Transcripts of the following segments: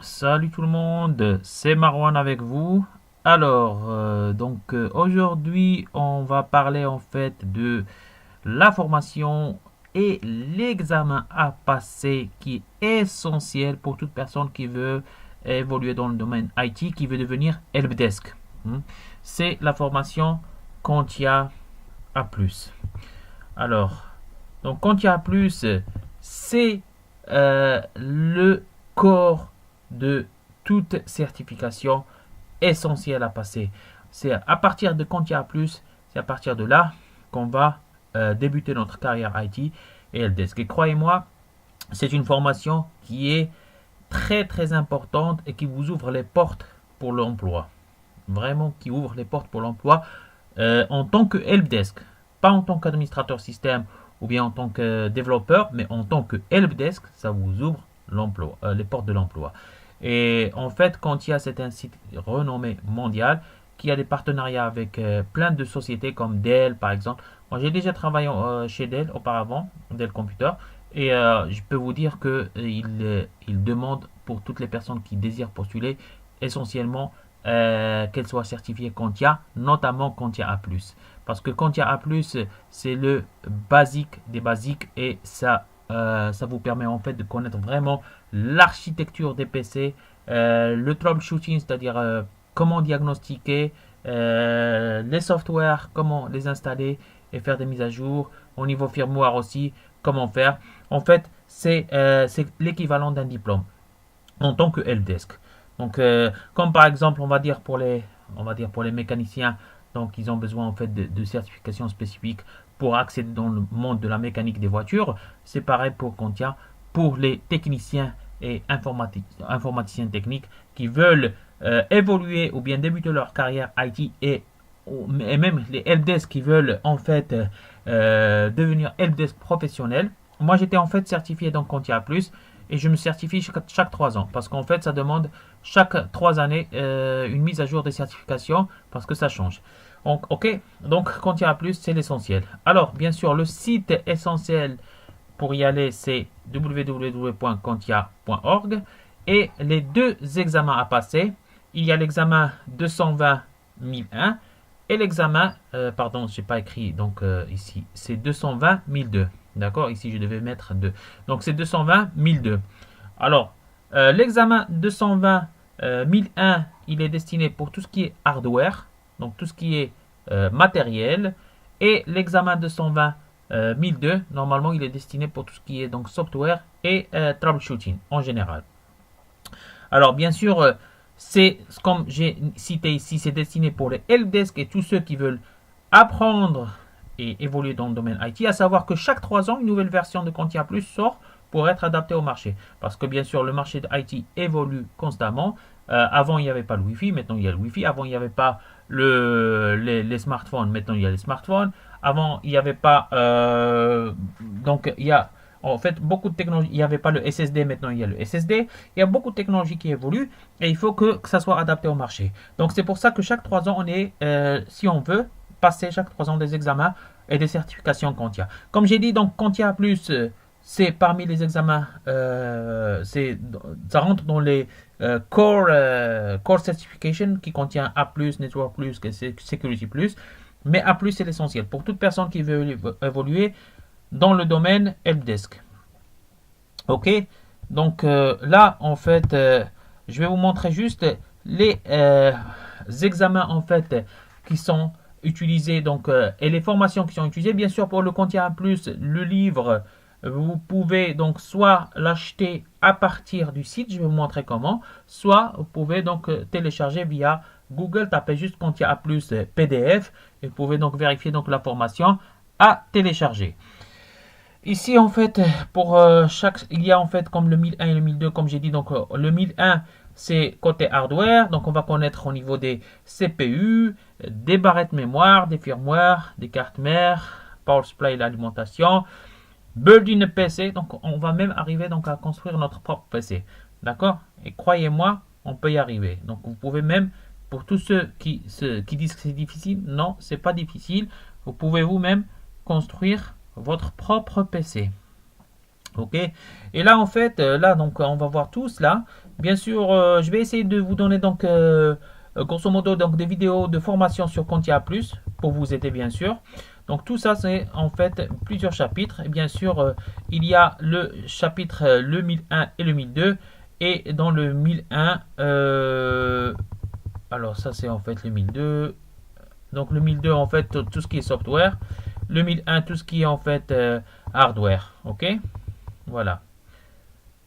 Salut tout le monde, c'est Marwan avec vous. Aujourd'hui on va parler en fait de la formation et l'examen à passer qui est essentiel pour toute personne qui veut évoluer dans le domaine IT, qui veut devenir helpdesk. C'est la formation Contia A+. Alors, donc Contia A+, c'est le corps de toute certification essentielle à passer. C'est à partir de Contia Plus, c'est à partir de là qu'on va débuter notre carrière IT et helpdesk. Et croyez-moi, c'est une formation qui est très importante et qui vous ouvre les portes pour l'emploi. Vraiment, qui ouvre les portes pour l'emploi en tant que helpdesk, pas en tant qu'administrateur système ou bien en tant que développeur, mais en tant que helpdesk, ça vous ouvre l'emploi, les portes de l'emploi. Et en fait, Contia, c'est un site renommé mondial qui a des partenariats avec plein de sociétés comme Dell, par exemple. Moi, j'ai déjà travaillé chez Dell auparavant, Dell Computer, et je peux vous dire que il demande pour toutes les personnes qui désirent postuler essentiellement qu'elles soient certifiées Contia, notamment Contia A+. Parce que Contia A+, c'est le basique des basiques et ça vous permet en fait de connaître vraiment l'architecture des PC, le troubleshooting, c'est-à-dire comment diagnostiquer les softwares, comment les installer et faire des mises à jour. Au niveau firmware aussi, comment faire. En fait, c'est l'équivalent d'un diplôme en tant que helpdesk. Donc, comme par exemple, on va dire pour les mécaniciens, donc ils ont besoin en fait de certifications spécifiques pour accéder dans le monde de la mécanique des voitures. C'est pareil pour Contia, pour les techniciens et informaticiens techniques qui veulent évoluer ou bien débuter leur carrière IT et même les helpdesk qui veulent en fait devenir helpdesk professionnel. Moi, j'étais en fait certifié dans Contia Plus et je me certifie chaque 3 ans parce qu'en fait, ça demande chaque 3 années une mise à jour des certifications parce que ça change. Donc, ok, donc Contia Plus, c'est l'essentiel. Alors, bien sûr, le site essentiel pour y aller, c'est www.contia.org et les deux examens à passer. Il y a l'examen 220 1001 et l'examen, pardon, je n'ai pas écrit donc ici, c'est 220 1002. D'accord, ici je devais mettre 2. Donc c'est 220 1002. Alors, l'examen 220 1001, il est destiné pour tout ce qui est hardware, donc tout ce qui est matériel. Et l'examen 220 1002, normalement, il est destiné pour tout ce qui est donc software et troubleshooting en général. Alors, bien sûr, c'est comme j'ai cité ici, c'est destiné pour les helpdesk et tous ceux qui veulent apprendre et évoluer dans le domaine IT, à savoir que chaque 3 ans, une nouvelle version de Contia Plus sort pour être adaptée au marché. Parce que bien sûr, le marché de IT évolue constamment. Avant, il n'y avait pas le Wi-Fi, maintenant il y a le Wi-Fi. Avant, il n'y avait pas les smartphones, maintenant il y a les smartphones. Avant, il n'y avait pas... donc, il y a en fait beaucoup de technologies. Il n'y avait pas le SSD, maintenant il y a le SSD. Il y a beaucoup de technologies qui évoluent et il faut que ça soit adapté au marché. Donc, c'est pour ça que chaque 3 ans, on est, si on veut, passer chaque 3 ans des examens et des certifications Contia. Comme j'ai dit, donc Contia Plus, c'est parmi les examens, ça rentre dans les core certification qui contient A+, Network+, Security+, mais A+, c'est l'essentiel pour toute personne qui veut évoluer dans le domaine helpdesk. Ok, donc là, en fait, je vais vous montrer juste les examens en fait qui sont utilisés donc et les formations qui sont utilisées. Bien sûr, pour le Contia Plus, le livre, vous pouvez donc soit l'acheter à partir du site, je vais vous montrer comment, soit vous pouvez donc télécharger via Google, tapez juste Contia Plus PDF et vous pouvez donc vérifier donc la formation à télécharger. Ici, en fait, pour il y a en fait comme le 1001 et le 1002, comme j'ai dit, donc le 1001, c'est côté hardware, donc on va connaître au niveau des CPU, des barrettes mémoire, des firmware, des cartes mères, power supply, l'alimentation, building PC, donc on va même arriver donc à construire notre propre PC, d'accord? Et croyez-moi, on peut y arriver. Donc vous pouvez même, pour tous ceux qui disent que c'est difficile, non, c'est pas difficile. Vous pouvez vous-même construire votre propre PC. Ok. Et là, en fait, là, donc, on va voir tous là. Bien sûr, je vais essayer de vous donner donc, grosso modo, donc des vidéos de formation sur Contia Plus pour vous aider, bien sûr. Donc, tout ça, c'est en fait plusieurs chapitres. Et bien sûr, il y a le chapitre le 1001 et le 1002. Et dans le 1001, alors ça, c'est en fait le 1002. Donc, le 1002, en fait, tout ce qui est software. Le 1001, tout ce qui est en fait hardware. Ok. Voilà.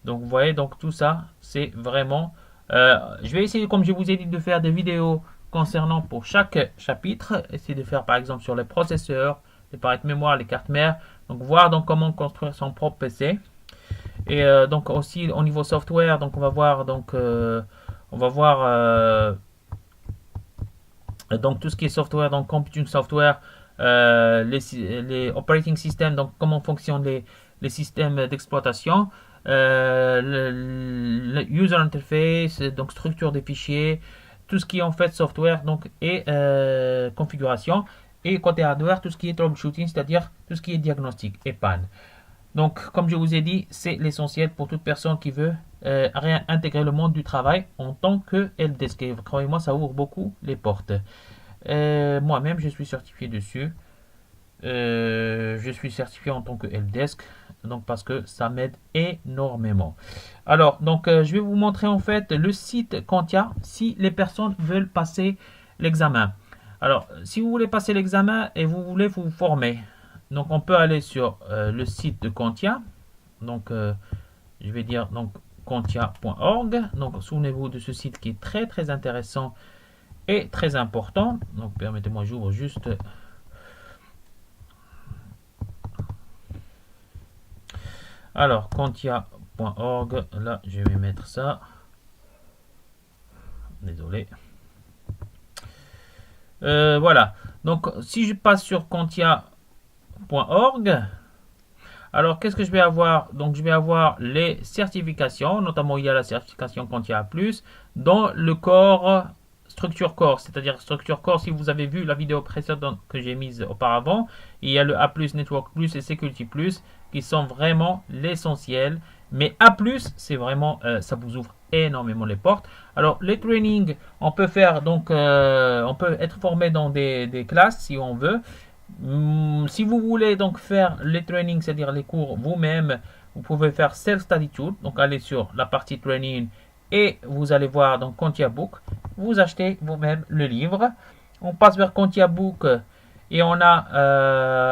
Donc, vous voyez, donc tout ça, c'est vraiment... je vais essayer, comme je vous ai dit, de faire des vidéos concernant pour chaque chapitre. Essayer de faire, par exemple, sur les processeurs, les paramètres mémoire, les cartes mères. Donc, voir donc comment construire son propre PC. Et donc, aussi, au niveau software, donc, on va voir, donc, donc tout ce qui est software, donc, computing software, les operating systems, donc, comment fonctionnent les systèmes d'exploitation. Le user interface, donc structure des fichiers, tout ce qui est en fait software donc, et configuration. Et côté hardware, tout ce qui est troubleshooting, c'est-à-dire tout ce qui est diagnostic et panne. Donc, comme je vous ai dit, c'est l'essentiel pour toute personne qui veut réintégrer le monde du travail en tant que helpdesk. Croyez-moi, ça ouvre beaucoup les portes. Moi-même, je suis certifié dessus. Je suis certifié en tant que helpdesk, donc parce que ça m'aide énormément. Alors, donc, je vais vous montrer en fait le site Contia si les personnes veulent passer l'examen. Alors, si vous voulez passer l'examen et vous voulez vous former, donc on peut aller sur le site de Contia. Donc, je vais dire donc contia.org. Donc, souvenez-vous de ce site qui est très très intéressant et très important. Donc, permettez-moi, j'ouvre juste. Alors, contia.org, là, je vais mettre ça. Désolé. Voilà. Donc, si je passe sur contia.org, alors qu'est-ce que je vais avoir? Donc, je vais avoir les certifications, notamment il y a la certification Contia Plus, dans le corps Structure Core, c'est-à-dire Structure Core, si vous avez vu la vidéo précédente que j'ai mise auparavant, il y a le A+, Network Plus et Security Plus qui sont vraiment l'essentiel. Mais A+, c'est vraiment, ça vous ouvre énormément les portes. Alors, les trainings, on peut faire, donc, on peut être formé dans des classes si on veut. Si vous voulez donc faire les trainings, c'est-à-dire les cours vous-même, vous pouvez faire Self-Study Tool. Donc, allez sur la partie training et vous allez voir donc Contia Book. Vous achetez vous-même le livre. On passe vers Contia Book et on a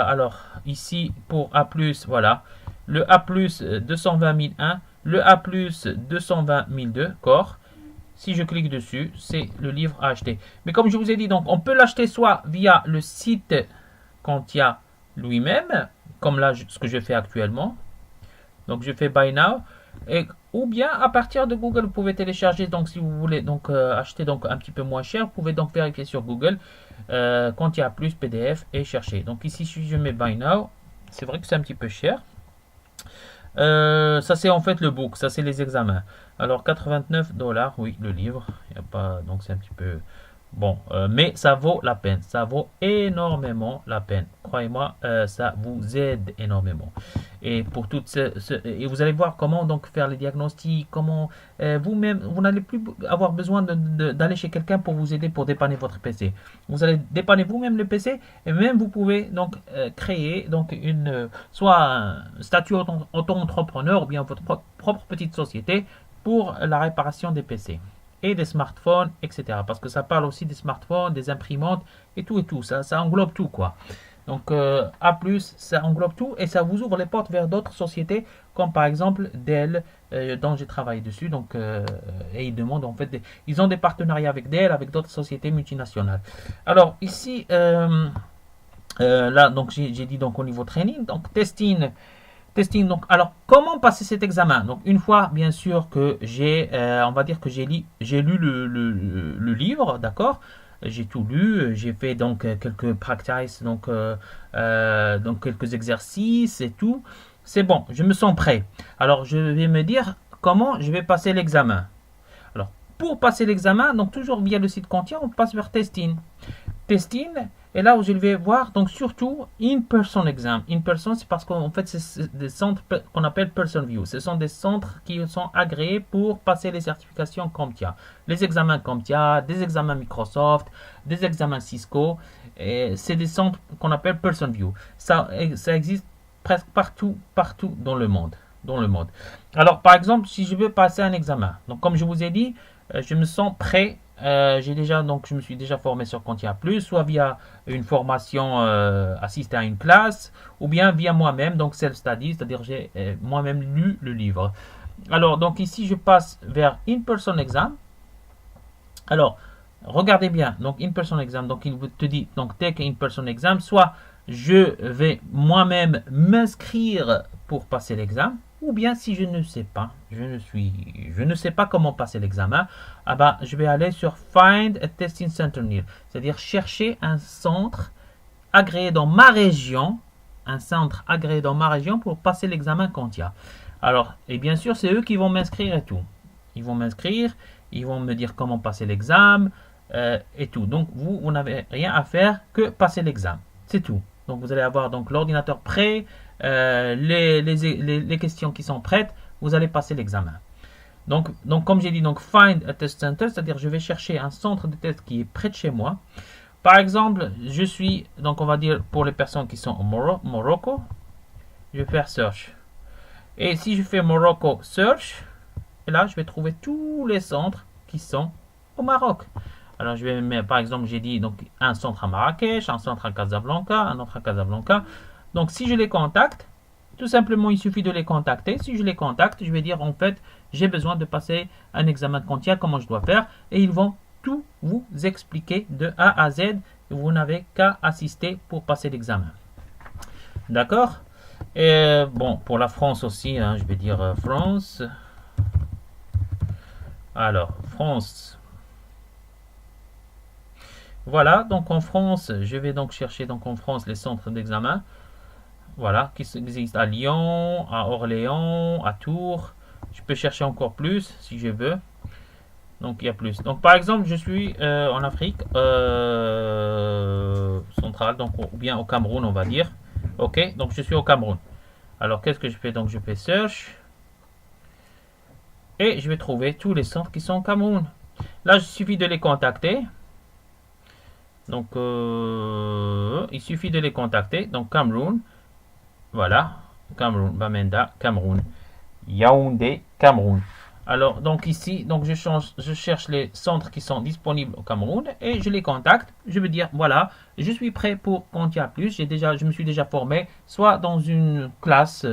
alors ici pour A+, voilà, le A+, 220 le A+, 220 002 Core. Si je clique dessus, c'est le livre à acheter. Mais comme je vous ai dit, donc on peut l'acheter soit via le site Contia lui-même, comme là ce que je fais actuellement. Donc je fais Buy Now. Ou bien à partir de Google, vous pouvez télécharger. Donc si vous voulez donc acheter donc un petit peu moins cher, vous pouvez donc vérifier sur Google Contia Plus PDF et chercher. Donc ici si je mets Buy Now, c'est vrai que c'est un petit peu cher. Ça c'est en fait le book, ça c'est les examens. Alors 89 $, oui, le livre. Y a pas, donc c'est un petit peu bon, mais ça vaut la peine, ça vaut énormément la peine. Croyez-moi, ça vous aide énormément. Et pour toutes et vous allez voir comment donc faire les diagnostics, comment vous-même, vous n'allez plus avoir besoin d'aller chez quelqu'un pour vous aider pour dépanner votre PC. Vous allez dépanner vous-même le PC et même vous pouvez donc créer donc une soit un statut auto-entrepreneur ou bien votre propre petite société pour la réparation des PC et des smartphones, etc. Parce que ça parle aussi des smartphones, des imprimantes et tout. Ça englobe tout, quoi. Donc, A+, ça englobe tout et ça vous ouvre les portes vers d'autres sociétés, comme par exemple Dell, dont j'ai travaillé dessus. Donc, et ils demandent, en fait, ils ont des partenariats avec Dell, avec d'autres sociétés multinationales. Alors, ici, là, donc j'ai dit donc au niveau training, donc testing. Donc, alors, comment passer cet examen? Donc, une fois, bien sûr, que j'ai, on va dire que j'ai lu le livre, d'accord? J'ai tout lu, j'ai fait donc quelques practices, donc quelques exercices et tout. C'est bon, je me sens prêt. Alors, je vais me dire comment je vais passer l'examen. Alors, pour passer l'examen, donc toujours via le site Contia, on passe vers Testing. Testing, Et là où je vais voir, donc surtout, in-person exam. In-person, c'est parce qu'en fait, c'est des centres qu'on appelle person view. Ce sont des centres qui sont agréés pour passer les certifications CompTIA. Les examens CompTIA, des examens Microsoft, des examens Cisco. C'est des centres qu'on appelle person view. Ça existe presque partout dans le monde. Alors, par exemple, si je veux passer un examen, donc comme je vous ai dit, je me sens prêt. Je me suis déjà formé sur CompTIA Plus, soit via une formation assistée à une classe, ou bien via moi-même, donc self-study, c'est-à-dire j'ai moi-même lu le livre. Alors, donc ici, je passe vers in-person exam. Alors, regardez bien, donc in-person exam, donc il te dit, donc take in-person exam, soit je vais moi-même m'inscrire pour passer l'examen, ou bien si je ne sais pas, je ne sais pas comment passer l'examen, ah ben, je vais aller sur Find a Testing Center Near, c'est-à-dire chercher un centre agréé dans ma région, pour passer l'examen CompTIA. Alors, et bien sûr, c'est eux qui vont m'inscrire et tout. Ils vont m'inscrire, ils vont me dire comment passer l'examen et tout. Donc, vous n'avez rien à faire que passer l'examen. C'est tout. Donc, vous allez avoir donc l'ordinateur prêt, les questions qui sont prêtes, vous allez passer l'examen. Donc, comme j'ai dit, donc find a test center, c'est-à-dire je vais chercher un centre de test qui est près de chez moi. Par exemple, je suis, donc on va dire pour les personnes qui sont au Morocco, je vais faire search. Et si je fais Morocco search, et là je vais trouver tous les centres qui sont au Maroc. Alors je vais mettre, par exemple, j'ai dit donc un centre à Marrakech, un centre à Casablanca, un autre à Casablanca. Donc si je les contacte, tout simplement il suffit de les contacter. Si je les contacte, je vais dire en fait j'ai besoin de passer un examen de CompTIA, comment je dois faire, et ils vont tout vous expliquer de A à Z. Vous n'avez qu'à assister pour passer l'examen. D'accord? Et bon, pour la France aussi, hein, je vais dire France. Alors, France. Voilà, donc en France, je vais donc chercher donc en France les centres d'examen. Voilà, qui existent à Lyon, à Orléans, à Tours. Je peux chercher encore plus si je veux. Donc il y a plus. Donc par exemple, je suis en Afrique centrale, donc ou bien au Cameroun, on va dire. Ok, donc je suis au Cameroun. Alors qu'est-ce que je fais? Donc je fais search et je vais trouver tous les centres qui sont au Cameroun. Là, il suffit de les contacter. Donc il suffit de les contacter. Donc Cameroun, voilà, Cameroun, Bamenda, Cameroun, Yaoundé, Cameroun. Alors, donc ici, donc je cherche les centres qui sont disponibles au Cameroun et je les contacte. Je veux dire, voilà, je suis prêt pour CompTIA Plus. Je me suis déjà formé, soit dans une classe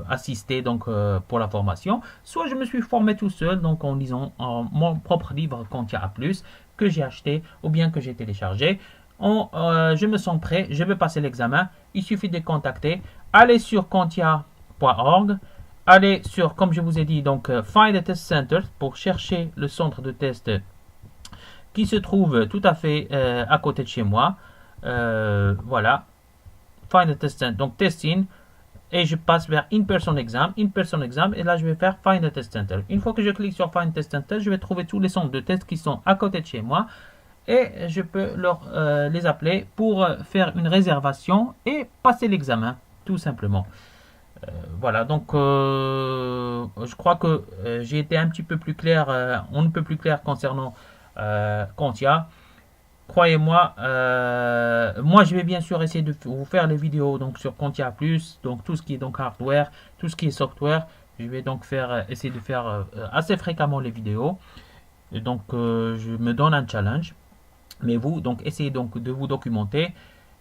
assistée donc pour la formation, soit je me suis formé tout seul, donc en lisant mon propre livre CompTIA Plus que j'ai acheté ou bien que j'ai téléchargé. Je me sens prêt, je veux passer l'examen. Il suffit de contacter. Allez sur CompTIA.org. Allez sur, comme je vous ai dit, donc Find a Test Center pour chercher le centre de test qui se trouve tout à fait à côté de chez moi. Voilà. Find a Test Center, donc testing. Et je passe vers In-Person Exam. In-Person Exam. Et là, je vais faire Find a Test Center. Une fois que je clique sur Find a Test Center, je vais trouver tous les centres de test qui sont à côté de chez moi. Et je peux les appeler pour faire une réservation et passer l'examen, tout simplement. Voilà, donc je crois que j'ai été un petit peu plus clair, on ne peut plus clair concernant CompTIA. Croyez-moi, moi je vais bien sûr essayer de vous faire les vidéos donc sur CompTIA Plus, donc tout ce qui est donc hardware, tout ce qui est software. Je vais donc essayer de faire assez fréquemment les vidéos. Et donc je me donne un challenge. Mais vous, donc essayez donc de vous documenter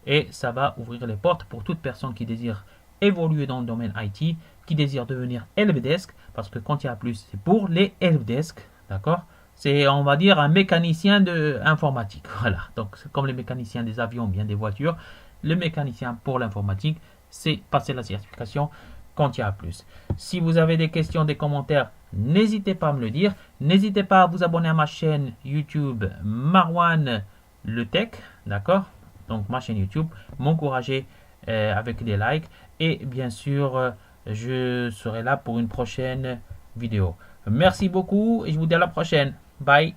et ça va ouvrir les portes pour toute personne qui désire évoluer dans le domaine IT, qui désire devenir helpdesk, parce que CompTIA Plus, c'est pour les helpdesk, d'accord? C'est, on va dire, un mécanicien de informatique. Voilà, donc c'est comme les mécaniciens des avions, bien des voitures. Le mécanicien pour l'informatique, c'est passer la certification CompTIA Plus. Si vous avez des questions, des commentaires, n'hésitez pas à me le dire. N'hésitez pas à vous abonner à ma chaîne YouTube Marwan Le Tech, d'accord? Donc ma chaîne YouTube, m'encourager avec des likes et bien sûr je serai là pour une prochaine vidéo. Merci beaucoup et je vous dis à la prochaine. Bye.